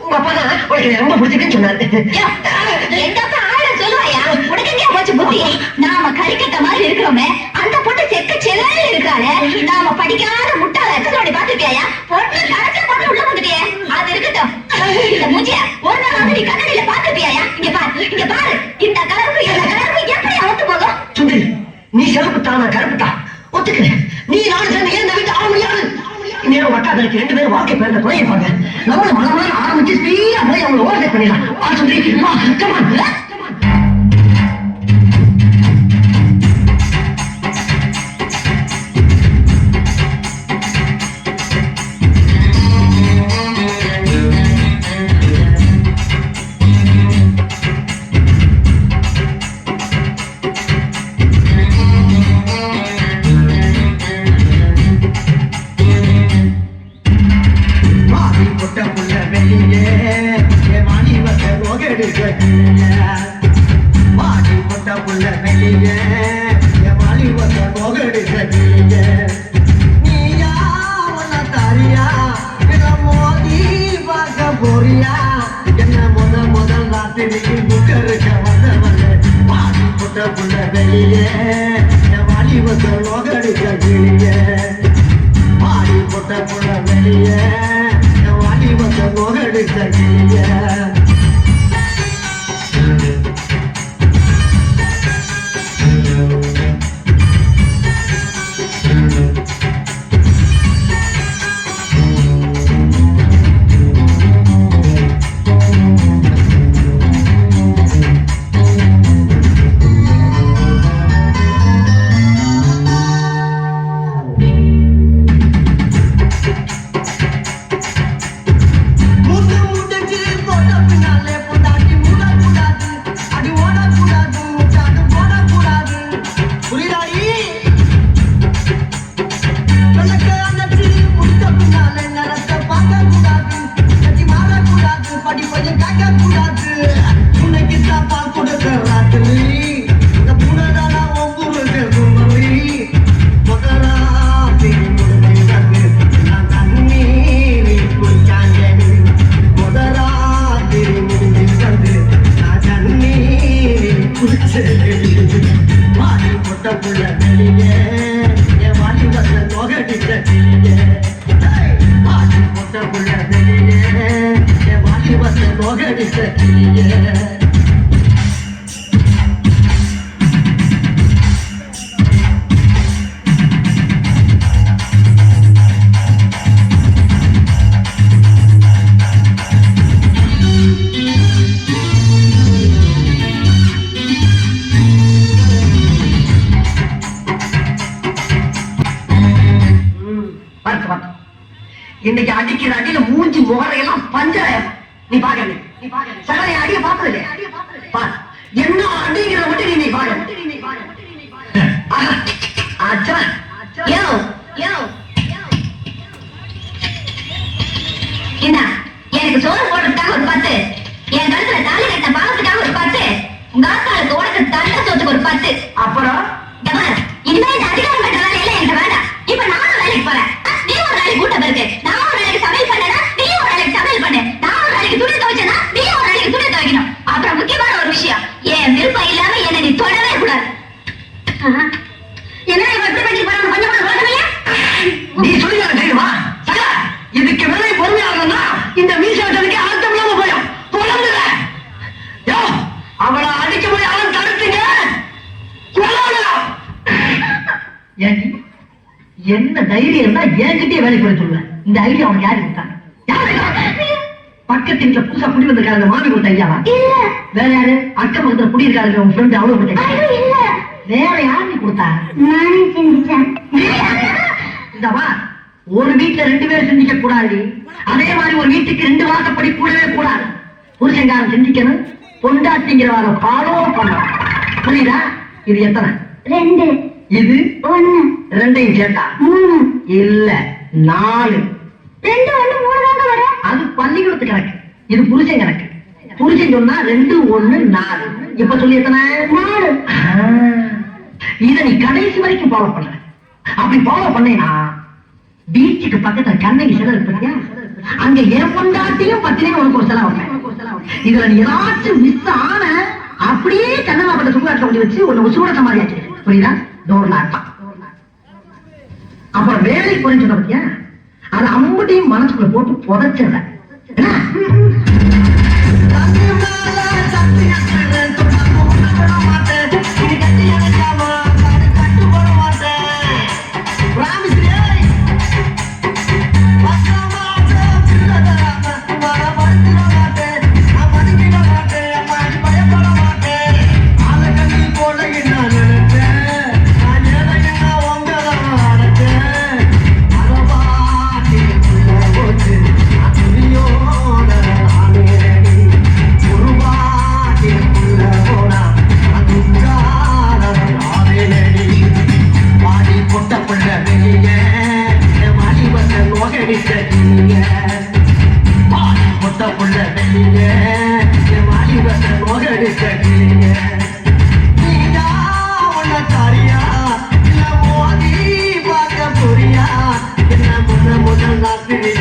உங்க அப்பா தான் உனக்கு ரொம்ப பிடிச்சிருக்குன்னு சொன்னாரு. எங்க அப்பா ஆயிரம் சொல்லுவாயா, உனக்கு எங்க போச்சு புத்தி? நாம கறிக்கட்ட மாதிரி இருக்கிறோமே, அந்த பொண்ணு செக்க செல்ல இருக்காளே, நாம படிக்காத முட்டாள எத்தனை பாத்துட்டியா? பொண்ணு கடைசியா போட்டு உள்ள போட்டுட்டியே, அது இருக்கட்டும். இந்த மூஞ்சிய ஒரு நாள் நீ கண்ணடியில பாத்துட்டியா? இங்க பாரு, இங்க பாரு, இந்த கலருக்கு இந்த கலருக்கு எப்படி அவுத்து போகும்? சுந்தரி, நீ செருப்பு தானா கருப்பு தான் ஒத்துக்கிறேன். நீ நாடு சேர்ந்து ஏன் வீட்டு ஆக முடியாது? நேரம் வட்டாதலுக்கு 2 பேரும் வாழ்க்கை பேர்ல குறையிருப்பாங்க. நம்மள மனமான ஆரம்பிச்சு ஸ்பீடா போய் அவங்களை ஓவர்டேக் பண்ணிடலாம். சுந்தரி, கமான். இன்னைக்கு அடிக்கிற அடியில மூஞ்சி முகரையெல்லாம் பஞ்சராயம். நீ பாக்க சகலை அடிய பாக்குறது என்ன அடிங்கிற மட்டும் நீ பாக்க. எனக்கு சோறு போடுறதுக்காக ஒரு 10, என் கழுத்துல தாலி கட்ட பாவத்துக்காக ஒரு 10, உங்க ஆத்தாளுக்கு உனக்கு தண்ட சொத்துக்கு ஒரு 10. அப்புறம் இனிமே இந்த அதிகாரம் பண்ற வேலை எல்லாம் எனக்கு வேண்டாம். இப்ப நானும் வேலைக்கு போறேன், நீ ஒரு நாளைக்கு கூட்டம் இருக்கு. நான் ஒரு நாளைக்கு சமையல் பண்ணேன்னா நீ ஒரு நாளைக்கு சமையல் பண்ணு. நான் ஒரு நாளைக்கு துணி துவைச்சேன்னா நீ ஒரு நாளைக்கு துணி துவைக்கணும். அப்புறம் முக்கியமான ஒரு விஷயம், என் விருப்பம் இல்லாம என்ன நீ தொடவே கூடாது. என்ன எப்படி பண்ணி போறாங்க கொஞ்சம் கூட ரோதனையா? நீ சொல்லி தெரியுமா? இதுக்கு வேலை பொறுமையாகணும்னா இந்த மீசாட்டனுக்கு அர்த்தம் இல்லாம போயும் தொடர்ந்துல அவளை அடிக்க போய் அவன் தடுத்துங்க. என்ன தைரியம் இருந்தா என்கிட்டயே வேலை போய் சொல்லுவேன். இந்த ஐடியா அவனுக்கு யாரு கொடுத்தாங்க? பக்கத்துல புதுசா குடி வந்திருக்காரு அந்த மாமி கொடுத்த ஐடியாவா? வேற யாரு? அக்கம் பக்கத்துல குடி இருக்காரு உன் ஃப்ரெண்ட் அவளும் கொடுத்த. வேற யாரு நீ கொடுத்தா? நானே செஞ்சேன். இந்தவா ஒரு வீட்டுல 2 பேர் சிந்திக்க கூடாது. அதே மாதிரி ஒரு வீட்டுக்கு 2 வாசப்படி கூடவே கூடாது. புருஷங்காரன் சிந்திக்கணும், பொண்டாட்டிங்கிறவார ஃபாலோ பண்ணணும். புரியுதா? இது எத்தனை? 2. இது 1. 2ஐயும் சேர்த்தா 3. இல்ல 4. 2 1 3 தாங்க வரும். அது பள்ளிக்கூடத்து கணக்கு, இது புருஷன் கணக்கு. புருஷன் சொன்னா 2 1 4. இப்ப சொல்லி எத்தனை? 4. இத நீ கடைசி வரைக்கும் ஃபாலோ பண்ற. அப்படி ஃபாலோ பண்ணேனா பீச்சுக்கு பக்கத்துல கண்ணகி சிலை இருக்கு பாத்தியா? அங்க என் பொண்டாட்டியும் பத்தினே உனக்கு ஒரு செலவு இதுல நீ ஏதாச்சும் மிஸ் ஆன அப்படியே கண்ணமாப்பட்ட சுடுகாட்டில் கொண்டு வச்சு உன்னை சூடத்த மாதிரி ஆச்சு. புரியுதா? டோர் லாட்டா. அப்புறம் வேலைக்கு போறேன்னு சொன்ன பத்தியா? அது அம்புட்டையும் மனசுக்குள்ள போட்டு புதைச்சிடுற. Not